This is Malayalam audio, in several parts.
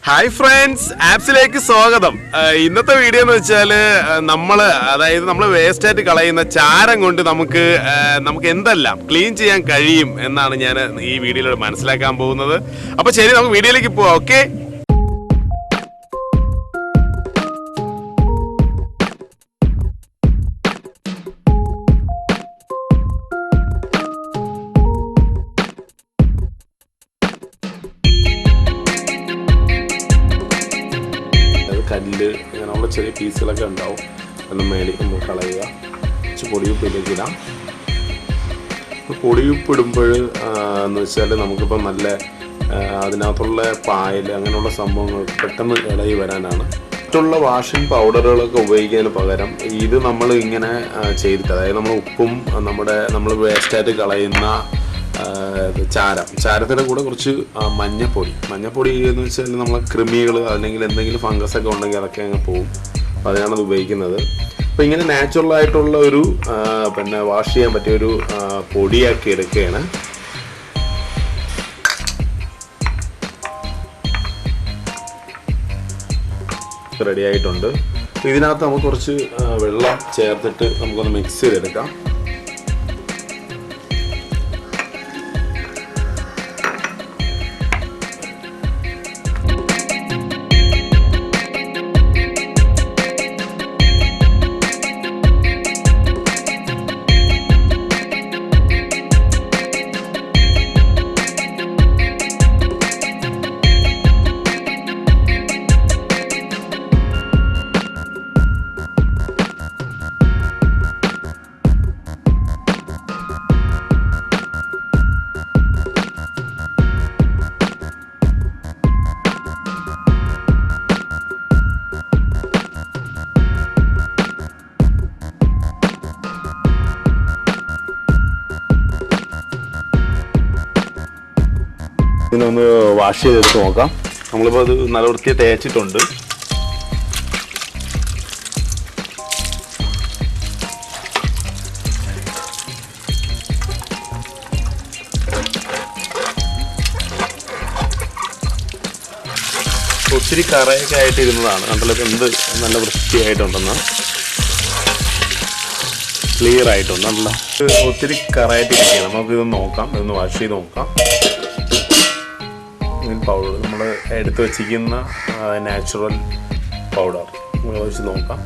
ഹായ് ഫ്രണ്ട്സ്, ആപ്സിലേക്ക് സ്വാഗതം. ഇന്നത്തെ വീഡിയോ എന്ന് വെച്ചാൽ നമ്മൾ വേസ്റ്റ് ആയിട്ട് കളയുന്ന ചാരം കൊണ്ട് നമുക്ക് എന്തെല്ലാം ക്ലീൻ ചെയ്യാൻ കഴിയും എന്നാണ് ഞാൻ ഈ വീഡിയോയിൽ മനസ്സിലാക്കാൻ പോകുന്നത്. അപ്പോൾ ശരി, നമുക്ക് വീഡിയോയിലേക്ക് പോവാം. ഓക്കെ, കല്ല് അങ്ങനെയുള്ള ചെറിയ പീസുകളൊക്കെ ഉണ്ടാവും. ഒന്ന് മേളിൽ നമ്മൾ കളയുക. കുറച്ച് പൊടിയുപ്പിലേക്ക് ഇടാം. പൊടിയുപ്പിടുമ്പോൾ എന്ന് വെച്ചാൽ നമുക്കിപ്പോൾ നല്ല അതിനകത്തുള്ള പായൽ അങ്ങനെയുള്ള സംഭവങ്ങൾ പെട്ടെന്ന് ഇളകി വരാനാണ്. മറ്റുള്ള വാഷിംഗ് പൗഡറുകളൊക്കെ ഉപയോഗിക്കുന്നതിന് പകരം ഇത് നമ്മൾ ഇങ്ങനെ ചെയ്തിട്ട്, അതായത് നമ്മൾ ഉപ്പും നമ്മൾ വേസ്റ്റായിട്ട് കളയുന്ന ചാരത്തിൻ്റെ കൂടെ കുറച്ച് മഞ്ഞപ്പൊടി എന്ന് വെച്ചാൽ നമ്മളെ കൃമികൾ അല്ലെങ്കിൽ എന്തെങ്കിലും ഫംഗസ് ഒക്കെ ഉണ്ടെങ്കിൽ അതൊക്കെ അങ്ങ് പോകും. അപ്പോൾ അതിനാണത് ഉപയോഗിക്കുന്നത്. അപ്പോൾ ഇങ്ങനെ നാച്ചുറലായിട്ടുള്ള ഒരു വാഷ് ചെയ്യാൻ പറ്റിയ ഒരു പൊടിയാക്കി എടുക്കുകയാണ്. റെഡി ആയിട്ടുണ്ട്. ഇതിനകത്ത് നമുക്ക് കുറച്ച് വെള്ളം ചേർത്തിട്ട് നമുക്കൊന്ന് മിക്സ് ചെയ്തെടുക്കാം. ഇതിനൊന്ന് വാഷ് ചെയ്തെടുത്ത് നോക്കാം. നമ്മളിപ്പോൾ അത് നല്ല വൃത്തിയായി തേച്ചിട്ടുണ്ട്. ഒത്തിരി കറയൊക്കെ ആയിട്ടിരുന്നതാണ്. കണ്ടല്ലോ, എന്ത് നല്ല വൃത്തിയായിട്ടുണ്ടെന്ന്, ക്ലിയർ ആയിട്ടുണ്ട്. നല്ല ഒത്തിരി കറയായിട്ടിരിക്കുകയാണ്. നമുക്കിത് നോക്കാം, ഇതൊന്ന് വാഷ് ചെയ്ത് നോക്കാം. പൗഡർ നമ്മൾ എടുത്ത് വച്ചിരിക്കുന്ന നാച്ചുറൽ പൗഡർ നമ്മൾ വെച്ച് നോക്കാം.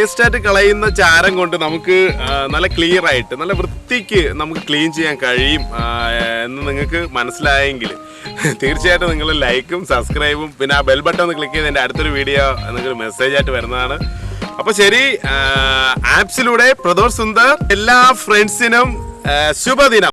വേസ്റ്റായിട്ട് കളയുന്ന ചാരം കൊണ്ട് നമുക്ക് നല്ല ക്ലിയർ ആയിട്ട് നല്ല വൃത്തിക്ക് നമുക്ക് ക്ലീൻ ചെയ്യാൻ കഴിയും എന്ന് നിങ്ങൾക്ക് മനസ്സിലായെങ്കിൽ തീർച്ചയായിട്ടും നിങ്ങൾ ലൈക്കും സബ്സ്ക്രൈബും പിന്നെ ആ ബെൽ ബട്ടൺ ഒന്ന് ക്ലിക്ക് ചെയ്ത് എൻ്റെ അടുത്തൊരു വീഡിയോ നിങ്ങൾക്ക് മെസ്സേജ് ആയിട്ട് വരുന്നതാണ്. അപ്പോൾ ശരി, ആപ്സിലൂടെ പ്രദോഷ് സുന്ദർ എല്ലാ ഫ്രണ്ട്സിനും ശുഭദിനം.